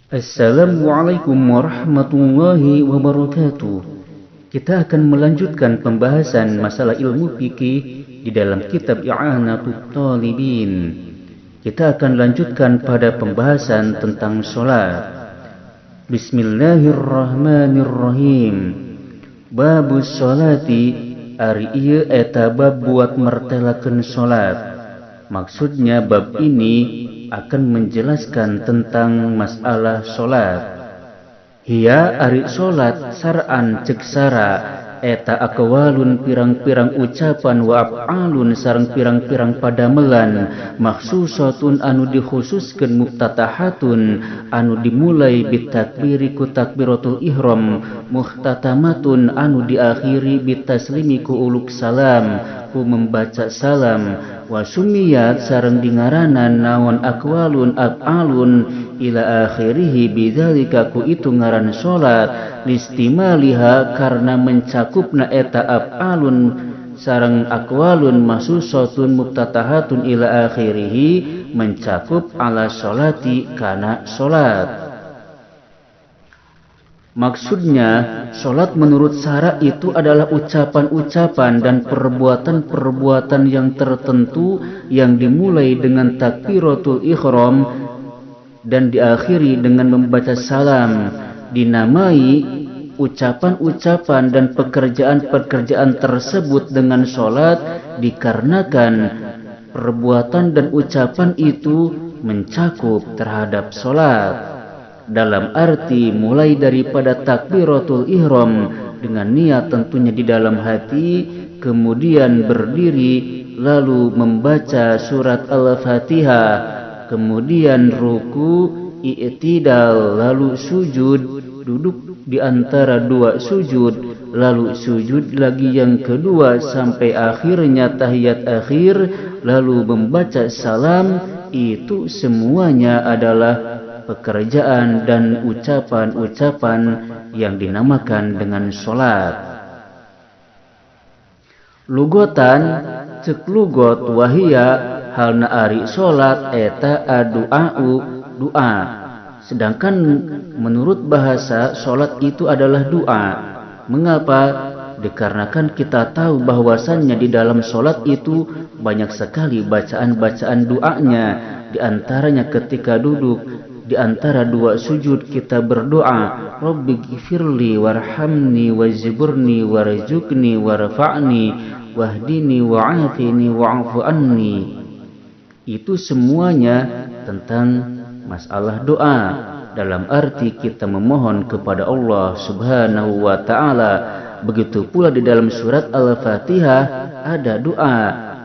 Assalamualaikum warahmatullahi wabarakatuh. Kita akan melanjutkan pembahasan masalah ilmu fikih di dalam kitab I'anatut Talibin. Kita akan lanjutkan pada pembahasan tentang sholat. Bismillahirrahmanirrahim. Babus sholati, ari ieu eta bab buat mertelakeun sholat. Maksudnya bab ini akan menjelaskan tentang masalah sholat. Hiya ari sholat sar'an cek sara eta aqwalun pirang-pirang ucapan wa af'alun sareng pirang-pirang padamelan maksusatun anu dikhususkeun muftatahatun anu dimulai bitakbiri ku takbiratul ihram muhtatamatun anu diakhiri bitaslimi ku uluk salam ku membaca salam wa sumiyat sareng dingaranan naon aqwalun af'alun ila akhirih bidzalika ku itu ngaran salat listimaliha karena mencakupna eta af'alun sareng aqwalun mahsusatun muftatahatun ila akhirih mencakup ala salati kana salat. Maksudnya, sholat menurut syara itu adalah ucapan-ucapan dan perbuatan-perbuatan yang tertentu yang dimulai dengan takbiratul ihram dan diakhiri dengan membaca salam. Dinamai ucapan-ucapan dan pekerjaan-pekerjaan tersebut dengan sholat dikarenakan perbuatan dan ucapan itu mencakup terhadap sholat. Dalam arti mulai daripada takbiratul ihram dengan niat tentunya di dalam hati, kemudian berdiri lalu membaca surat Al-Fatihah, kemudian ruku, i'tidal, lalu sujud, duduk di antara dua sujud, lalu sujud lagi yang kedua sampai akhirnya tahiyat akhir, lalu membaca salam, itu semuanya adalah pekerjaan dan ucapan-ucapan yang dinamakan dengan sholat. Lugotan cek lugot wahia halna ari sholat eta adu'a'u doa. Sedangkan menurut bahasa sholat itu adalah doa. Mengapa? Dikarenakan kita tahu bahwasannya di dalam sholat itu banyak sekali bacaan-bacaan doanya. Di antaranya ketika duduk, di antara dua sujud kita berdoa, Rabbi ghfirli warhamni wajburni warzuqni warfa'ni wahdini wa'afini wa'afu anni. Itu semuanya tentang masalah doa. Dalam arti kita memohon kepada Allah Subhanahu wa ta'ala. Begitu pula di dalam surat Al-Fatihah ada doa,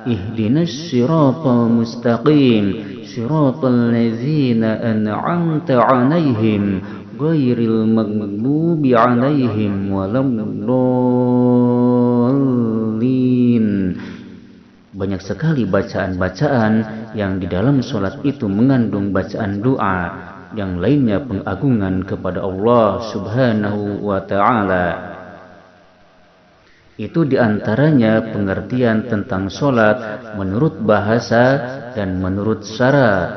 ihdinas siratal mustaqim siratal ladzina an'amta 'alaihim ghairil maghdubi 'alaihim waladdallin. Banyak sekali bacaan-bacaan yang di dalam sholat itu mengandung bacaan doa, yang lainnya pengagungan kepada Allah Subhanahu wa ta'ala. Itu diantaranya pengertian tentang sholat menurut bahasa dan menurut syara.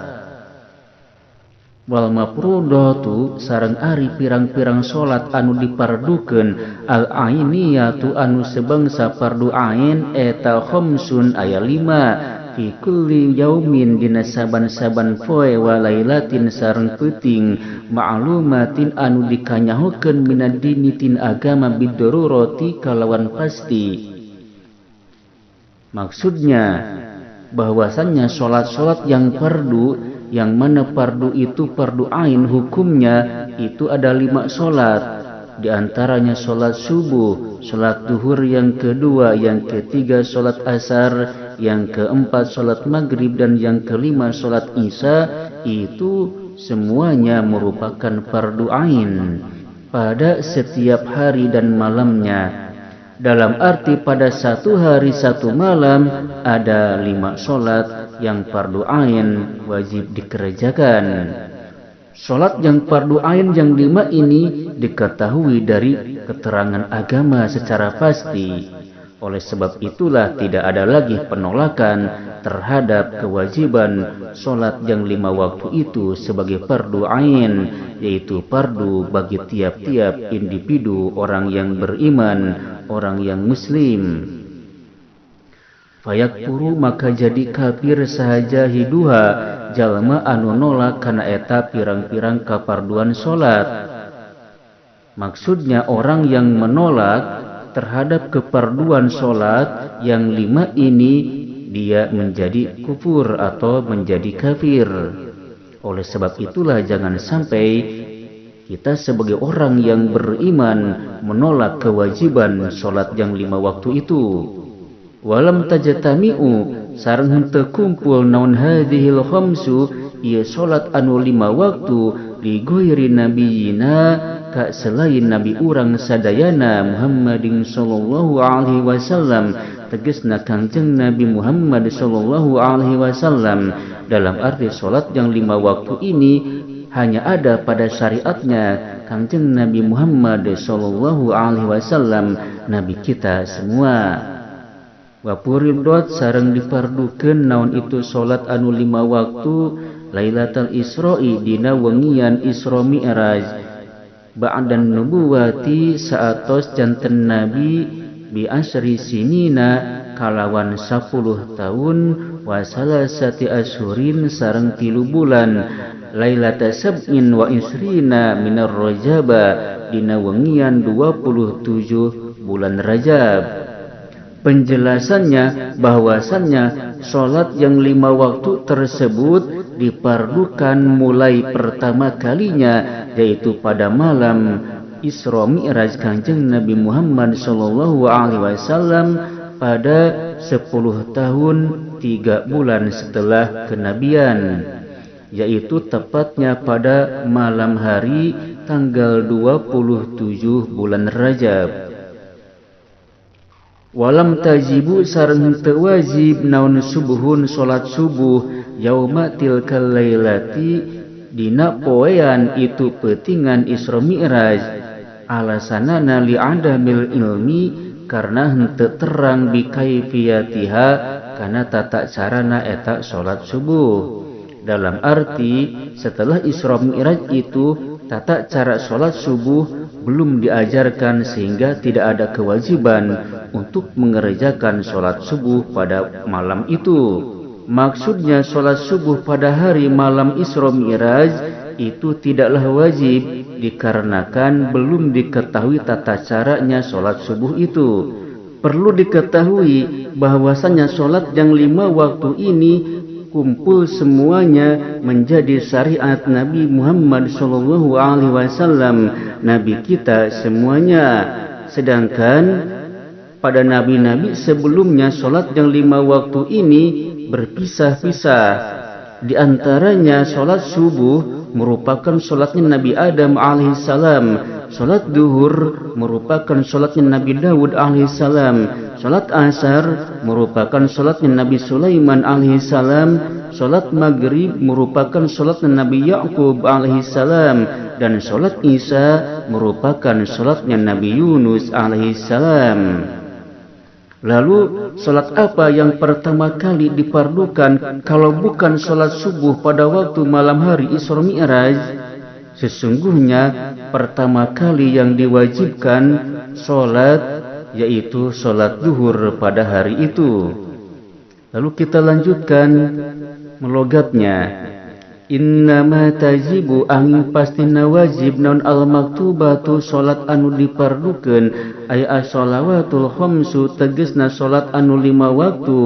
Wal mafrudatu sareng ari pirang-pirang sholat anu dipardukeun al ainiyatu anu sebangsa fardu ain eta khamsun aya 5 fi kulli yaumin dina saban-saban poe wa lailatin sareng peuting ma'lumatin anu dikanyahokeun minad dini tin agama biddarurati kalawan pasti. Maksudnya bahwasannya sholat-sholat yang fardu, yang mana fardu itu fardu ain hukumnya itu ada 5 sholat. Di antaranya sholat subuh, sholat duhur yang kedua, yang ketiga sholat asar, yang keempat sholat maghrib, dan yang kelima sholat isya. Itu semuanya merupakan fardu ain pada setiap hari dan malamnya. Dalam arti pada satu hari satu malam ada 5 sholat yang fardu ain wajib dikerjakan. Sholat yang fardu ain yang 5 ini diketahui dari keterangan agama secara pasti. Oleh sebab itulah tidak ada lagi penolakan terhadap kewajiban solat yang 5 waktu itu sebagai fardu ain, yaitu fardu bagi tiap-tiap individu orang yang beriman, orang yang muslim. Fayakfuru maka jadi kafir sahaja hiduha jalma anu nolak kana eta pirang-pirang kafarduan solat. Maksudnya orang yang menolak terhadap kefarduan solat yang 5 ini, dia menjadi kufur atau menjadi kafir. Oleh sebab itulah jangan sampai kita sebagai orang yang beriman menolak kewajiban solat yang 5 waktu itu. Walam tajtami'u sareng henteu kumpul naun hadhil khamsu ieu solat anu 5 waktu li ghairi nabiyina ka selain nabi urang sadayana Muhammadin sallallahu alaihi wasallam, tegasna Kangjeng Nabi Muhammad sallallahu alaihi wasallam, dalam arti solat yang 5 waktu ini hanya ada pada syariatnya Kangjeng Nabi Muhammad sallallahu alaihi wasallam, nabi kita semua. Wa puridot sareng difardukeun naon itu solat anu 5 waktu Lailatul Isra'i dina wengian Isra Mi'raj ba'dan nubuwati saatos janten nabi bi asri sinina kalawan 10 tahun wa salasati asyhurin sareng 3 bulan Lailatul sab'in wa isrina minar Rajaba dina wengian 27 bulan Rajab. Penjelasannya bahwasannya solat yang 5 waktu tersebut dipardukan mulai pertama kalinya, yaitu pada malam Isra Mi'raj Kanjeng Nabi Muhammad sallallahu alaihi wasallam pada 10 tahun 3 bulan setelah kenabian, yaitu tepatnya pada malam hari tanggal 27 bulan Rajab. Walam tajibu sareng teu wajib naon subuhun salat subuh yauma tilkal lailati dina poean itu peutingan Isra Mi'raj alasanana li adamil ilmi karena henteu terang bi kaifiyatiha kana tata carana eta salat subuh. Dalam arti setelah Isra Mi'raj itu tata cara salat subuh belum diajarkan sehingga tidak ada kewajiban untuk mengerjakan sholat subuh pada malam itu. Maksudnya sholat subuh pada hari malam Isra Mi'raj itu tidaklah wajib dikarenakan belum diketahui tata caranya sholat subuh itu. Perlu diketahui bahwasanya sholat yang 5 waktu ini kumpul semuanya menjadi syariat Nabi Muhammad sallallahu alaihi wasallam, nabi kita semuanya. Sedangkan pada nabi-nabi sebelumnya solat yang 5 waktu ini berpisah-pisah. Di antaranya solat subuh merupakan solatnya Nabi Adam alaihissalam, solat duhur merupakan solatnya Nabi Daud alaihissalam, solat asar merupakan solatnya Nabi Sulaiman alaihissalam, solat maghrib merupakan solatnya Nabi Ya'qub alaihissalam, dan solat isya merupakan solatnya Nabi Yunus alaihissalam. Lalu solat apa yang pertama kali dipardukan kalau bukan solat subuh pada waktu malam hari Isra Mi'raj? Sesungguhnya pertama kali yang diwajibkan solat yaitu solat duhur pada hari itu. Lalu kita lanjutkan melogatnya. Innama tajibu angin pastina wajib naun al-maktubatu solat anu dipardukeun ay as-shalawatul khamsu tegesna solat anu 5 waktu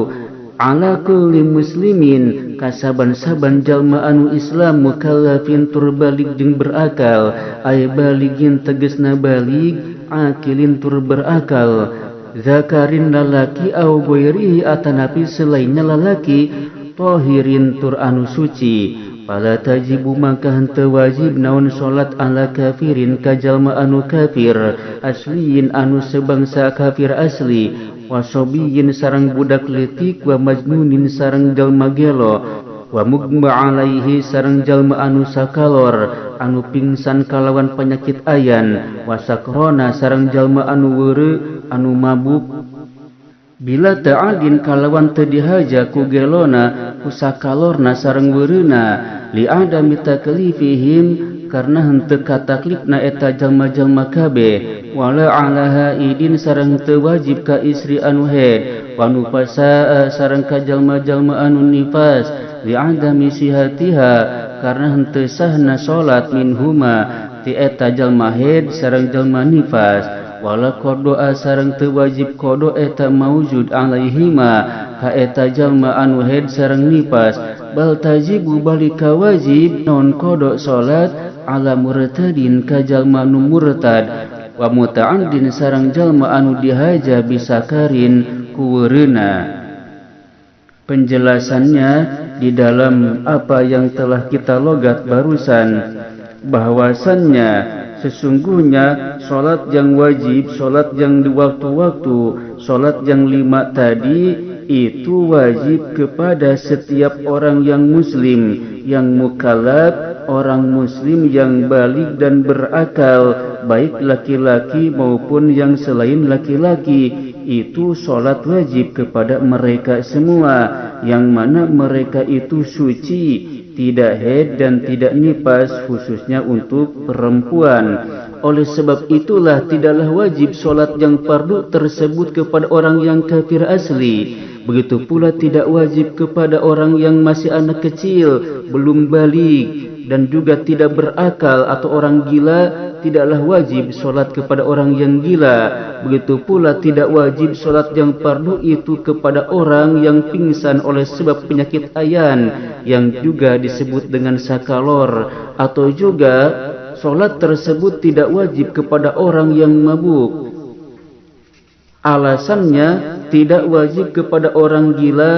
ala kulli muslimin kasaban-saban jalma anu Islam mukallafin tur balig jeung berakal ay baligin tegesna balig akilin tur berakal zakarin lalaki au ghairihi atanapi selainnya lalaki tahirin tur anu suci. Fala tajibu maka henteu wajib naon salat ala kafirin ka jalma anu kafir asliin anu sebangsa kafir asli wasobiyin sareng budak leutik wa majnunin sareng jalma gelo wa mugma alaihi sareng jalma anu sakalor anu pingsan kalawan penyakit ayan wa sakrona sareng jalma anu weureu anu mabuk Bila ta'adin kalawan teu dihaja ku gelona kusakalorna sareng weureuna li adami taklifihim karena henteu kataklifna eta jalma-jalma kabeh wala ala haidin sareng teu wajib ka istri anu haid wa nufasa sareng ka jalma-jalma anu nifas li adami sihatiha karena henteu sahna salat minhuma ti eta jalma haid sareng jalma nifas wala qada sareng teu wajib qada eta maujud alaihima ka eta jalma anu haid sareng nifas bal tajibu balika wajib non qada salat ala murtadin ka jalma nu murtad wa muta'addin sareng jalma anu dihaja bisakarin ku weureuna. Penjelasannya di dalam apa yang telah kita logat barusan, bahwasannya sesungguhnya solat yang wajib, solat yang di waktu-waktu, solat yang 5 tadi itu wajib kepada setiap orang yang muslim, yang mukallaf, orang muslim yang baligh dan berakal, baik laki-laki maupun yang selain laki-laki. Itu solat wajib kepada mereka semua, yang mana mereka itu suci, tidak haid dan tidak nifas, khususnya untuk perempuan. Oleh sebab itulah tidaklah wajib solat yang fardu tersebut kepada orang yang kafir asli. Begitu pula tidak wajib kepada orang yang masih anak kecil, belum baligh dan juga tidak berakal atau orang gila. Tidaklah wajib solat kepada orang yang gila. Begitu pula tidak wajib solat yang fardu itu kepada orang yang pingsan oleh sebab penyakit ayan, yang juga disebut dengan sakalor. Atau juga solat tersebut tidak wajib kepada orang yang mabuk. Alasannya tidak wajib kepada orang gila,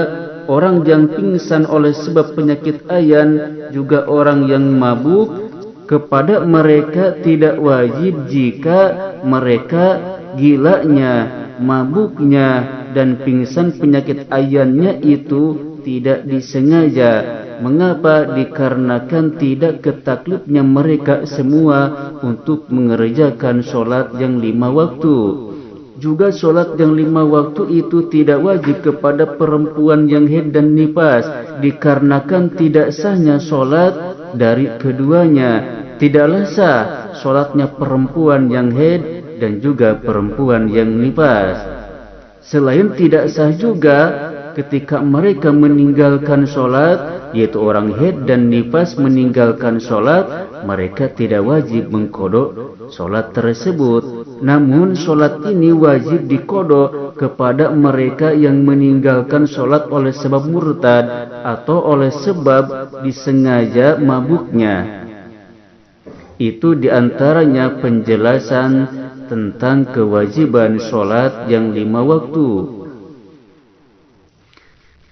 orang yang pingsan oleh sebab penyakit ayan, juga orang yang mabuk. Kepada mereka tidak wajib jika mereka gilanya, mabuknya, dan pingsan penyakit ayannya itu tidak disengaja. Mengapa? Dikarenakan tidak ketaklifnya mereka semua untuk mengerjakan solat yang 5 waktu. Juga solat yang 5 waktu itu tidak wajib kepada perempuan yang haid dan nifas, dikarenakan tidak sahnya solat dari keduanya. Tidaklah sah solatnya perempuan yang haid dan juga perempuan yang nifas. Selain tidak sah juga ketika mereka meninggalkan solat, yaitu orang haid dan nifas meninggalkan solat, mereka tidak wajib mengkodok solat tersebut. Namun solat ini wajib dikodok kepada mereka yang meninggalkan solat oleh sebab murtad atau oleh sebab disengaja mabuknya. Itu diantaranya penjelasan tentang kewajiban solat yang 5 waktu.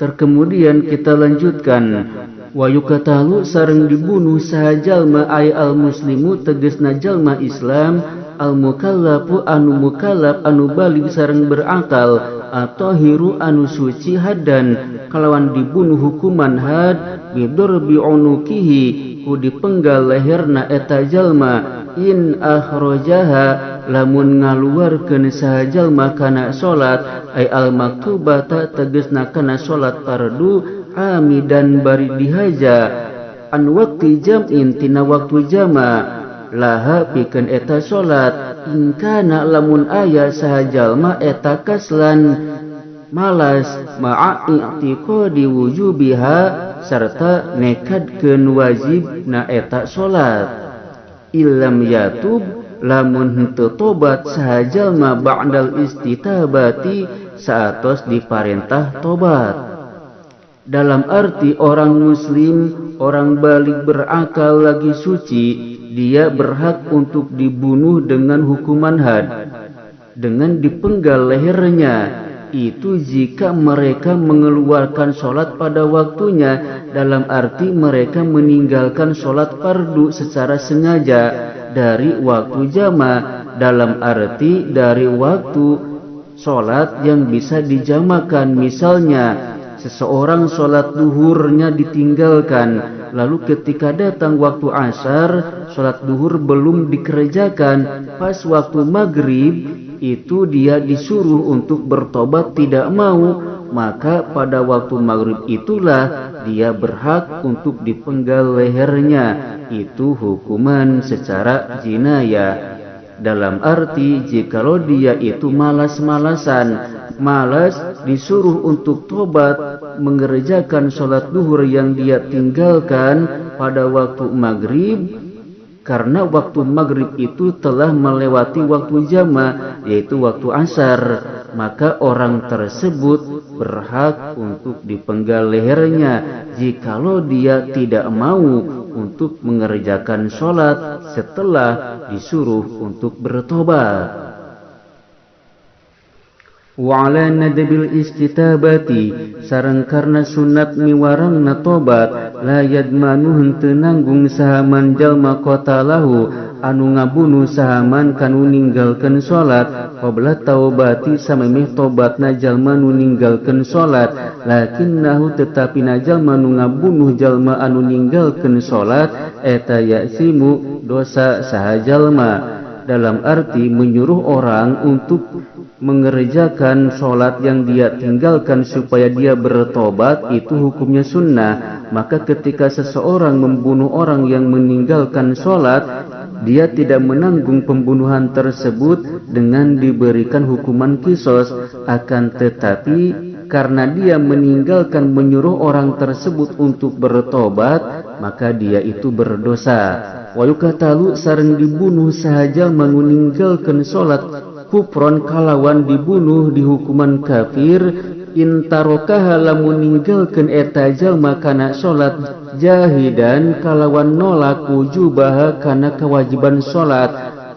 Terkemudian kita lanjutkan, wa yukatalu sareng dibunuh sahajalma ay al muslimu tegesna jalma Islam al mukallafu anu mukallaf anu baligh sareng berakal atau hiru anu suci haddan kalawan dibunuh hukuman had bidurbi unukihi ku dipenggal leherna eta jalma in akhrajaha lamun ngaluarkeun saha jalma kana salat ay al maktubata tegasna kana salat fardu amidan bari dihaja an waqti jam'in tina waktu jama laha pikeun eta salat in kana lamun aya saha jalma eta kaslan malas ma'a i'tiqadi wujubiha serta nekadkeun wajib na eta salat illam yatub lamun henteu tobat saha jalma ba'dal istitabati saatos diparentah tobat. Dalam arti orang muslim, orang baligh berakal lagi suci, dia berhak untuk dibunuh dengan hukuman had, dengan dipenggal lehernya. Itu jika mereka mengeluarkan solat pada waktunya, dalam arti mereka meninggalkan solat fardu secara sengaja dari waktu jama, dalam arti dari waktu solat yang bisa dijamakan. Misalnya seseorang solat duhurnya ditinggalkan, lalu ketika datang waktu asar, solat duhur belum dikerjakan, pas waktu maghrib itu dia disuruh untuk bertobat tidak mau, maka pada waktu maghrib itulah dia berhak untuk dipenggal lehernya. Itu hukuman secara jinayah. Dalam arti jikalau dia itu malas-malasan, malas disuruh untuk tobat mengerjakan sholat duhur yang dia tinggalkan pada waktu maghrib, karena waktu maghrib itu telah melewati waktu jama, yaitu waktu asar, maka orang tersebut berhak untuk dipenggal lehernya jikalau dia tidak mau untuk mengerjakan sholat setelah disuruh untuk bertobat. Wa ala nadbil istitabati, sareng karna sunat miwarangna tobat, la yadmanu henteu nanggung sahaman jalma qatalahu anu ngabunuh sahaman kanu ninggalkeun salat, qabla taubati samemeh tobatna jalma nu ninggalkeun salat, lakinnahu tetapina jalma nu ngabunuh jalma anu ninggalkeun salat eta yasimu dosa saha jalma. Dalam arti menyuruh orang untuk mengerjakan sholat yang dia tinggalkan supaya dia bertobat, itu hukumnya sunnah. Maka ketika seseorang membunuh orang yang meninggalkan sholat, dia tidak menanggung pembunuhan tersebut dengan diberikan hukuman qisas, akan tetapi karena dia meninggalkan menyuruh orang tersebut untuk bertobat, maka dia itu berdosa. Wa yukatalu sareng dibunuh sahaja meninggalkan sholat kufron kalawan dibunuh di hukuman kafir, intarokaha lamun ninggalkeun eta jalma kana salat jahidan kalawan nolak wujubaha kana kewajiban salat,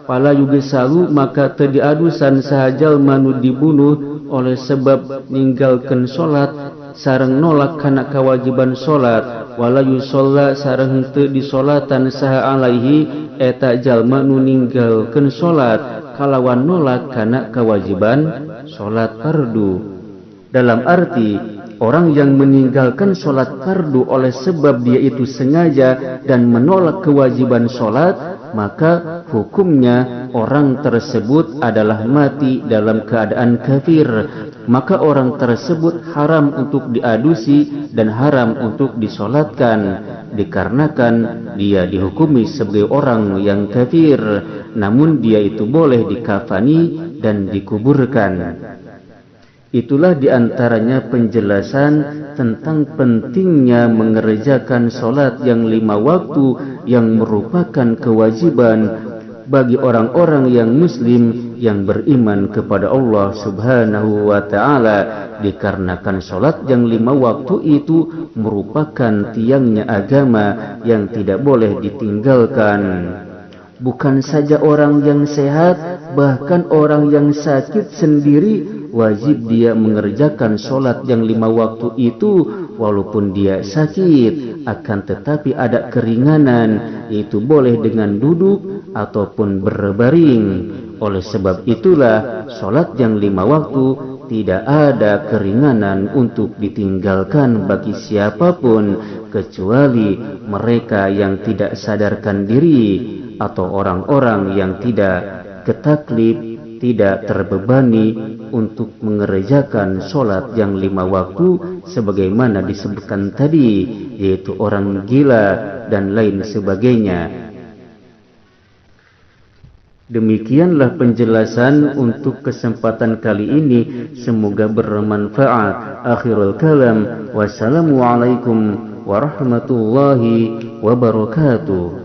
pala yugesalu maka teu diadusan saha jalma nu dibunuh oleh sebab ninggalkeun salat sareng nolak kana kewajiban salat, wala yusalla sareng teu disolatan saha alaihi eta jalma nu ninggalkeun salat kalawan nolak kana kewajiban sholat fardu. Dalam arti orang yang meninggalkan sholat fardu oleh sebab dia itu sengaja dan menolak kewajiban sholat, maka hukumnya orang tersebut adalah mati dalam keadaan kafir. Maka orang tersebut haram untuk diadusi dan haram untuk disolatkan, dikarenakan dia dihukumi sebagai orang yang kafir, namun dia itu boleh dikafani dan dikuburkan. Itulah diantaranya penjelasan tentang pentingnya mengerjakan sholat yang 5 waktu yang merupakan kewajiban bagi orang-orang yang muslim yang beriman kepada Allah subhanahu wa ta'ala, dikarenakan sholat yang 5 waktu itu merupakan tiangnya agama yang tidak boleh ditinggalkan. Bukan saja orang yang sehat, bahkan orang yang sakit sendiri wajib dia mengerjakan sholat yang 5 waktu itu walaupun dia sakit. Akan tetapi ada keringanan, yaitu boleh dengan duduk ataupun berbaring. Oleh sebab itulah sholat yang 5 waktu tidak ada keringanan untuk ditinggalkan bagi siapapun kecuali mereka yang tidak sadarkan diri atau orang-orang yang tidak ketaklif, tidak terbebani untuk mengerjakan sholat yang 5 waktu sebagaimana disebutkan tadi, yaitu orang gila dan lain sebagainya. Demikianlah penjelasan untuk kesempatan kali ini, semoga bermanfaat. Akhirul kalam, wassalamualaikum warahmatullahi wabarakatuh.